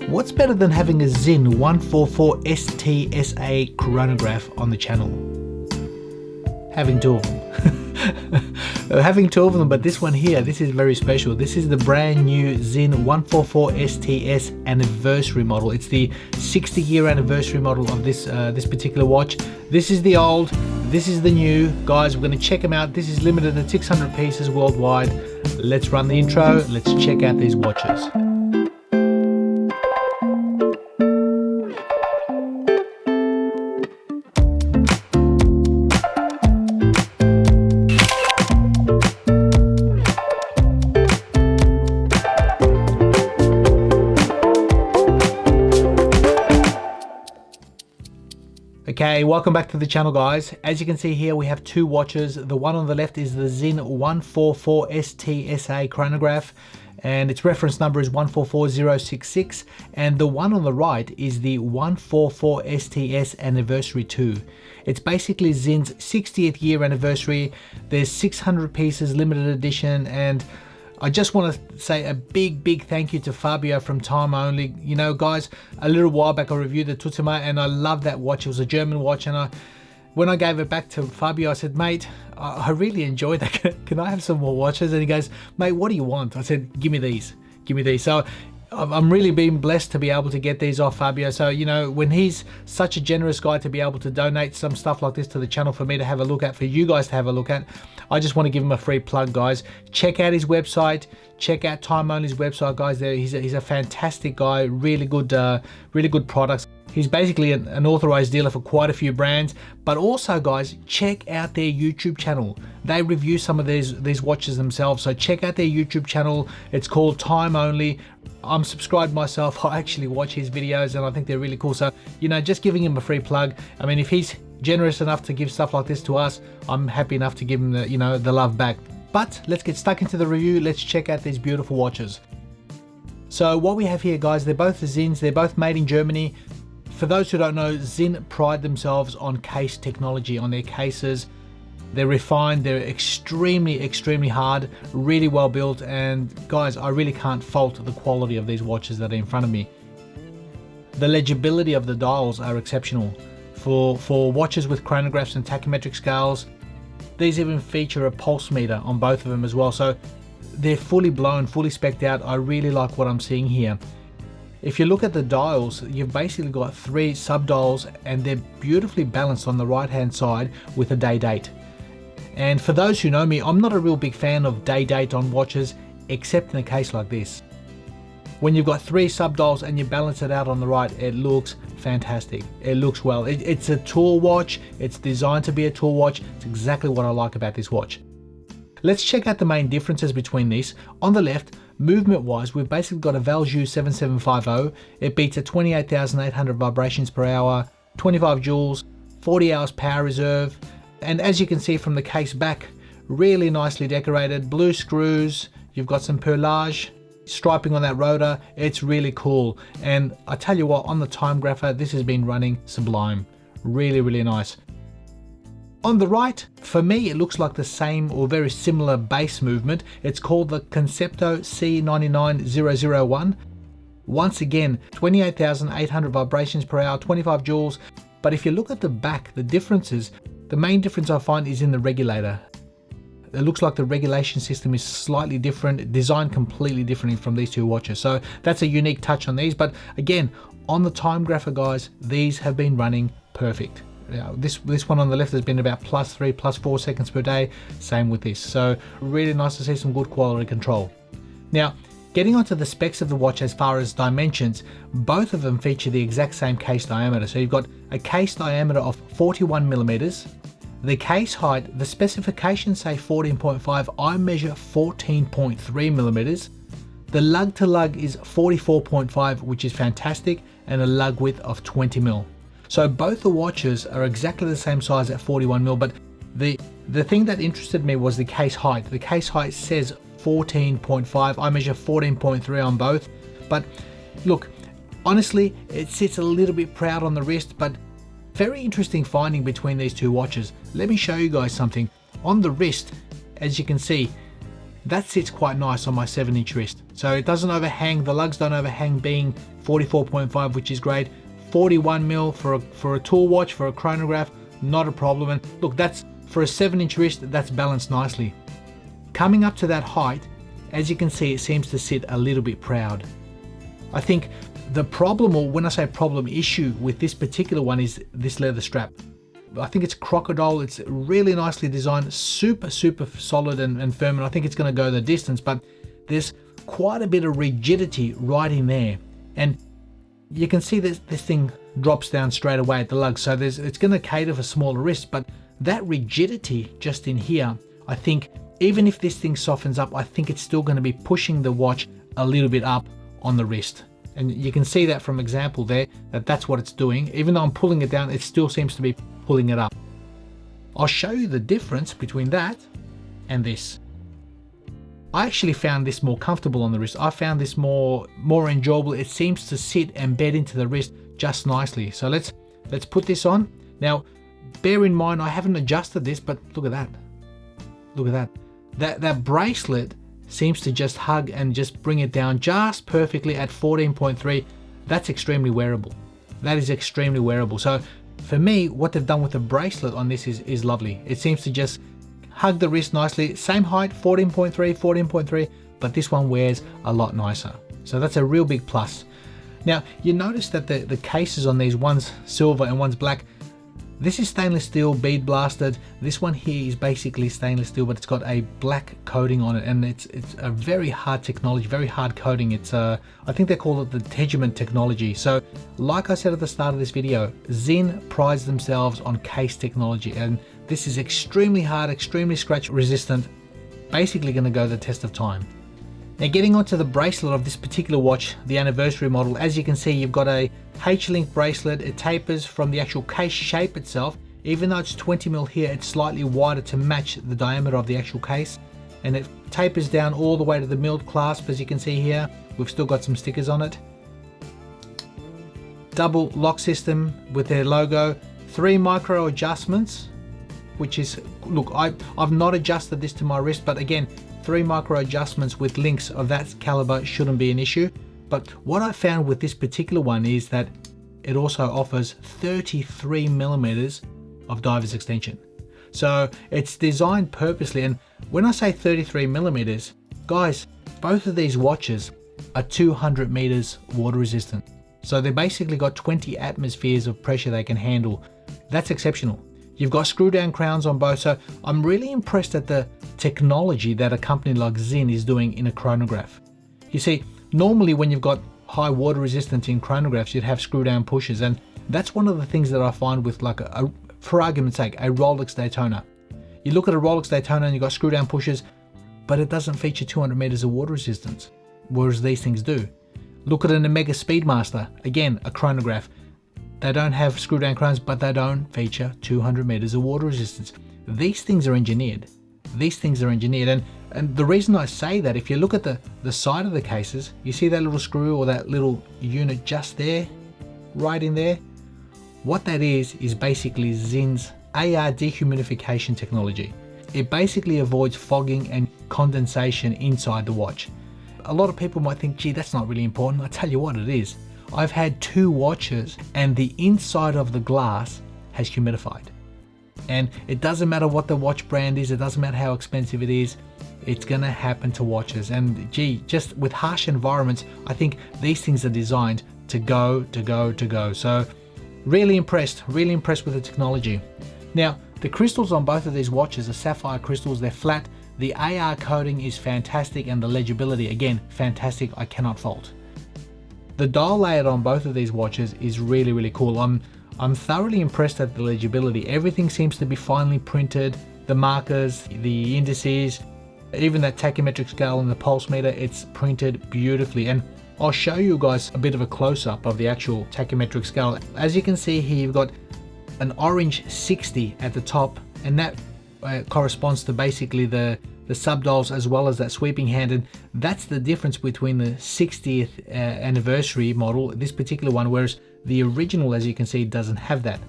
What's better than having a Sinn 144 STSA chronograph on the channel? Having two of them. Having two of them, but this one here, this is very special. This is the brand new Sinn 144 STS anniversary model. It's the 60-year anniversary model of this particular watch. This is the old, this is the new. Guys, we're going to check them out. This is limited to 600 pieces worldwide. Let's run the intro. Let's check out these watches. Okay, welcome back to the channel, guys. As you can see here, we have two watches. The one on the left is the Sinn 144 STSA chronograph, and its reference number is 144066. And the one on the right is the 144 STS Anniversary 2. It's basically Sinn's 60th year anniversary. There's 600 pieces, limited edition, and I just want to say a big thank you to Fabio from Timeonly. You know, guys, a little while back I reviewed the Tutema and I love that watch. It was a German watch, and when I gave it back to Fabio, I said, mate, I really enjoyed that. Can I have some more watches? And he goes, mate, what do you want? I said, give me these. Give me these. So I'm really being blessed to be able to get these off Fabio. So, you know, when he's such a generous guy to be able to donate some stuff like this to the channel for me to have a look at, for you guys to have a look at, I just want to give him a free plug, guys. Check out his website. Check out Timeonly's website, guys. He's a fantastic guy. Really good products. He's basically an authorized dealer for quite a few brands. But also, guys, check out their YouTube channel. They review some of these watches themselves. So check out their YouTube channel. It's called Timeonly. I'm subscribed myself. I actually watch his videos and I think they're really cool. So, you know, just giving him a free plug. I mean, if he's generous enough to give stuff like this to us, I'm happy enough to give him the, you know, the love back. But let's get stuck into the review. Let's check out these beautiful watches. So what we have here, guys, they're both the Sinns. They're both made in Germany. For those who don't know, Sinn pride themselves on case technology, on their cases. They're refined, they're extremely hard, really well built, and guys, I really can't fault the quality of these watches that are in front of me. The legibility of the dials are exceptional. For watches with chronographs and tachymetric scales, these even feature a pulse meter on both of them as well, so they're fully blown, fully specced out. I really like what I'm seeing here. If you look at the dials, you've basically got 3 sub-dials and they're beautifully balanced on the right hand side with a day date. And for those who know me, I'm not a real big fan of day date on watches, except in a case like this. When you've got 3 sub-dials and you balance it out on the right, it looks fantastic. It looks well. It's a tour watch. It's designed to be a tour watch. It's exactly what I like about this watch. Let's check out the main differences between these. On the left, movement wise, we've basically got a Valjoux 7750. It beats at 28,800 vibrations per hour, 25 joules, 40 hours power reserve. And as you can see from the case back, really nicely decorated, blue screws. You've got some perlage striping on that rotor. It's really cool. And I tell you what, on the time grapher, this has been running sublime. Really nice. On the right, for me, it looks like the same or very similar base movement. It's called the Concepto C99001. Once again, 28,800 vibrations per hour, 25 joules. But if you look at the back, the differences, the main difference I find is in the regulator. It looks like the regulation system is slightly different, designed completely differently from these two watches. So that's a unique touch on these. But again, on the time grapher, guys, these have been running perfect. This one on the left has been about +3, +4 seconds per day. Same with this. So really nice to see some good quality control. Now, getting onto the specs of the watch as far as dimensions, both of them feature the exact same case diameter. So you've got a case diameter of 41 millimeters. The case height, the specifications say 14.5, I measure 14.3 millimeters. The lug to lug is 44.5, which is fantastic, and a lug width of 20 mil. So both the watches are exactly the same size at 41 mil, but the thing that interested me was the case height. The case height says 14.5, I measure 14.3 on both. But look, honestly, it sits a little bit proud on the wrist, but very interesting finding between these two watches. Let me show you guys something. On the wrist, as you can see, that sits quite nice on my 7-inch wrist. So it doesn't overhang, the lugs don't overhang, being 44.5, which is great. 41 mil for a tool watch, for a chronograph, not a problem. And look, that's for a 7-inch wrist, that's balanced nicely. Coming up to that height, as you can see, it seems to sit a little bit proud. I think the problem, or when I say problem, issue with this particular one is this leather strap. I think it's crocodile. It's really nicely designed, super solid and firm, and I think it's going to go the distance, but there's quite a bit of rigidity right in there. And you can see this thing drops down straight away at the lug, so it's going to cater for smaller wrists, but that rigidity just in here, I think even if this thing softens up, I think it's still going to be pushing the watch a little bit up on the wrist. And you can see that from example there, that's what it's doing. Even though I'm pulling it down, it still seems to be pulling it up. I'll show you the difference between that and this. I actually found this more comfortable on the wrist. I found this more enjoyable. It seems to sit and bed into the wrist just nicely. So let's put this on. Now, bear in mind, I haven't adjusted this, but look at that. Look at that. That bracelet seems to just hug and just bring it down just perfectly at 14.3. That's extremely wearable. That is extremely wearable. So for me, what they've done with the bracelet on this is lovely. It seems to just hug the wrist nicely. Same height, 14.3, but this one wears a lot nicer. So that's a real big plus. Now, you notice that the cases on these, one's silver and one's black. This is stainless steel, bead blasted. This one here is basically stainless steel, but it's got a black coating on it, and it's a very hard technology, very hard coating. It's I think they call it the Timeonly technology. So like I said at the start of this video, Sinn prides themselves on case technology, and this is extremely hard, extremely scratch resistant, basically going to go the test of time. Now, getting onto the bracelet of this particular watch, the anniversary model, as you can see, you've got a H-link bracelet. It tapers from the actual case shape itself. Even though it's 20 mil here, it's slightly wider to match the diameter of the actual case. And it tapers down all the way to the milled clasp, as you can see here. We've still got some stickers on it. Double lock system with their logo. 3 micro adjustments, which is, look, I've not adjusted this to my wrist, but again, 3 micro adjustments with links of that caliber shouldn't be an issue. But what I found with this particular one is that it also offers 33 millimeters of diver's extension. So it's designed purposely. And when I say 33 millimeters, guys, both of these watches are 200 meters water resistant. So they basically got 20 atmospheres of pressure they can handle. That's exceptional. You've got screw down crowns on both. So I'm really impressed at the technology that a company like Sinn is doing in a chronograph. You see, normally when you've got high water resistance in chronographs, you'd have screw down pushers. And that's one of the things that I find with, like for argument's sake, a Rolex Daytona. You look at a Rolex Daytona and you've got screw down pushers, but it doesn't feature 200 meters of water resistance, whereas these things do. Look at an Omega Speedmaster, again, a chronograph. They don't have screw down crowns, but they don't feature 200 meters of water resistance. These things are engineered. These things are engineered. And the reason I say that, if you look at the side of the cases, you see that little screw or that little unit just there, right in there? What that is basically Sinn's AR dehumidification technology. It basically avoids fogging and condensation inside the watch. A lot of people might think, gee, that's not really important. I tell you what it is. I've had 2 watches and the inside of the glass has humidified. And it doesn't matter what the watch brand is, it doesn't matter how expensive it is, it's gonna happen to watches. And gee, just with harsh environments, I think these things are designed to go. So really impressed with the technology. Now, the crystals on both of these watches are sapphire crystals, they're flat. The AR coating is fantastic, and the legibility, again, fantastic, I cannot fault. The dial layout on both of these watches is really cool. I'm thoroughly impressed at the legibility. Everything seems to be finely printed. The markers, the indices, even that tachymetric scale and the pulse meter, it's printed beautifully. And I'll show you guys a bit of a close-up of the actual tachymetric scale. As you can see here, you've got an orange 60 at the top, and that corresponds to basically the subdials as well as that sweeping hand, and that's the difference between the 60th anniversary model, this particular one, whereas the original, as you can see, doesn't have that.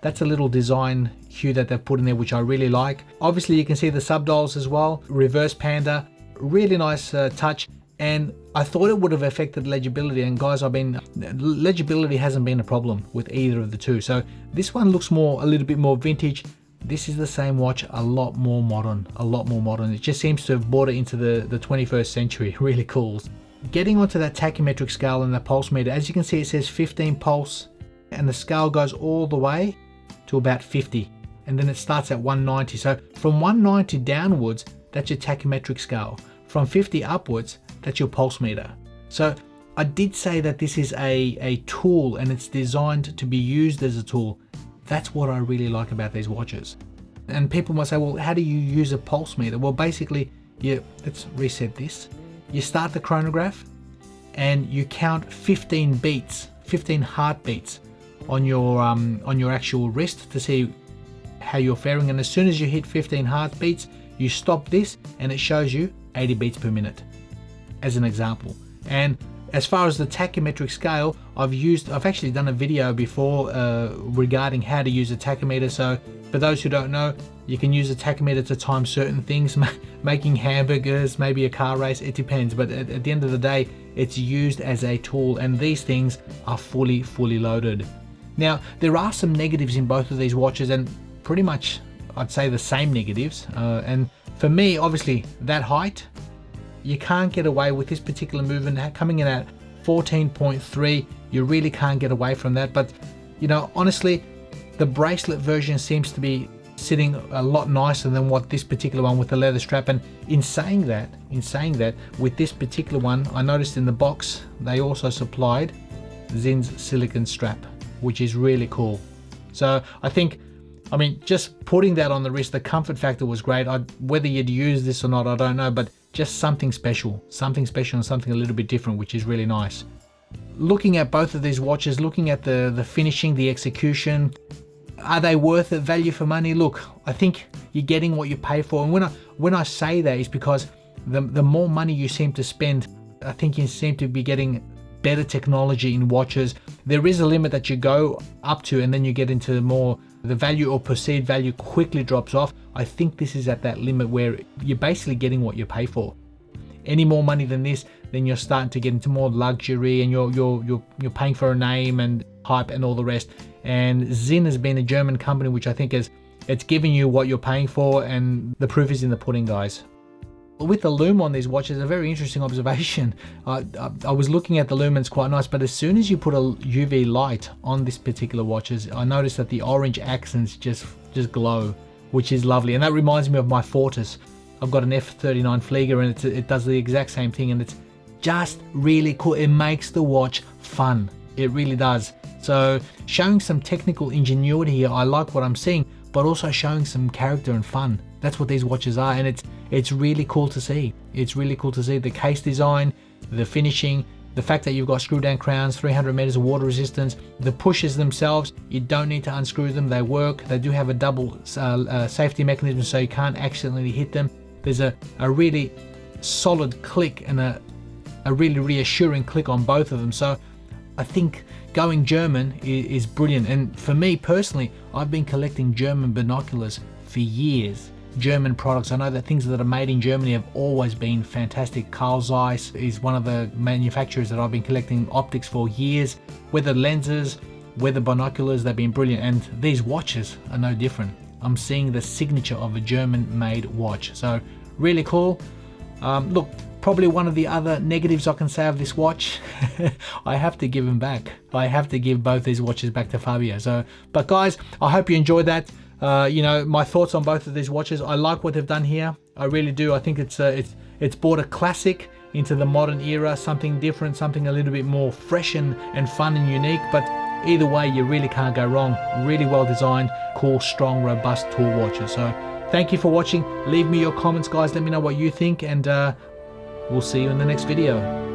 That's a little design hue that they've put in there, which I really like. Obviously you can see the subdials as well, reverse panda, really nice touch. And I thought it would have affected legibility, and guys, legibility hasn't been a problem with either of the two. So this one looks a little bit more vintage. This is the same watch, a lot more modern. It just seems to have brought it into the 21st century. Really cool. Getting onto that tachymetric scale and the pulse meter, as you can see, it says 15 pulse, and the scale goes all the way to about 50, and then it starts at 190. So from 190 downwards, that's your tachymetric scale. From 50 upwards, that's your pulse meter. So I did say that this is a tool, and it's designed to be used as a tool. That's what I really like about these watches. And people might say, well, how do you use a pulse meter? Well, basically, let's reset this. You start the chronograph and you count 15 beats, 15 heartbeats on your actual wrist to see how you're faring. And as soon as you hit 15 heartbeats, you stop this and it shows you 80 beats per minute, as an example. And as far as the tachymetric scale, I've actually done a video before regarding how to use a tachymeter. So for those who don't know, you can use a tachymeter to time certain things, making hamburgers, maybe a car race, it depends. But at the end of the day, it's used as a tool, and these things are fully loaded. Now, there are some negatives in both of these watches, and pretty much I'd say the same negatives. And for me, obviously, that height, you can't get away with this particular movement coming in at 14.3. You really can't get away from that. But you know, honestly, the bracelet version seems to be sitting a lot nicer than what this particular one with the leather strap. And in saying that, with this particular one, I noticed in the box they also supplied Sinn's silicone strap, which is really cool. So I mean, just putting that on the wrist, the comfort factor was great. Whether you'd use this or not, I don't know, but just something special and something a little bit different, which is really nice. Looking at both of these watches, looking at the finishing, the execution, are they worth it, value for money? Look, I think you're getting what you pay for. And when I say that, is because the more money you seem to spend, I think you seem to be getting better technology in watches. There is a limit that you go up to, and then you get into more, the value or perceived value quickly drops off. I think this is at that limit where you're basically getting what you pay for. Any more money than this, then you're starting to get into more luxury, and you're paying for a name and hype and all the rest. And Sinn has been a German company, which I think it's giving you what you're paying for, and the proof is in the pudding, guys. With the lume on these watches, a very interesting observation. I was looking at the lume, it's quite nice, but as soon as you put a UV light on this particular watches, I noticed that the orange accents just glow, which is lovely. And that reminds me of my Fortis. I've got an F39 Flieger, and it does the exact same thing, and it's just really cool. It makes the watch fun. It really does. So showing some technical ingenuity here, I like what I'm seeing, but also showing some character and fun. That's what these watches are, and it's really cool to see. It's really cool to see the case design, the finishing, the fact that you've got screw down crowns, 300 meters of water resistance, the pushes themselves, you don't need to unscrew them, they work. They do have a double safety mechanism, so you can't accidentally hit them. There's a really solid click and a really reassuring click on both of them. So I think going German is brilliant. And for me personally, I've been collecting German binoculars for years. German products. I know that things that are made in Germany have always been fantastic. Carl Zeiss is one of the manufacturers that I've been collecting optics for years. Whether lenses, whether binoculars, they've been brilliant. And these watches are no different. I'm seeing the signature of a German-made watch. So really cool. Look, probably one of the other negatives I can say of this watch, I have to give him back. I have to give both these watches back to Fabio. So, but guys, I hope you enjoyed that. You know, my thoughts on both of these watches. I like what they've done here. I really do. I think it's brought a classic into the modern era, something different, something a little bit more fresh and fun and unique. But either way, you really can't go wrong. Really well designed, cool, strong, robust tool watches. So thank you for watching. Leave me your comments, guys. Let me know what you think, and we'll see you in the next video.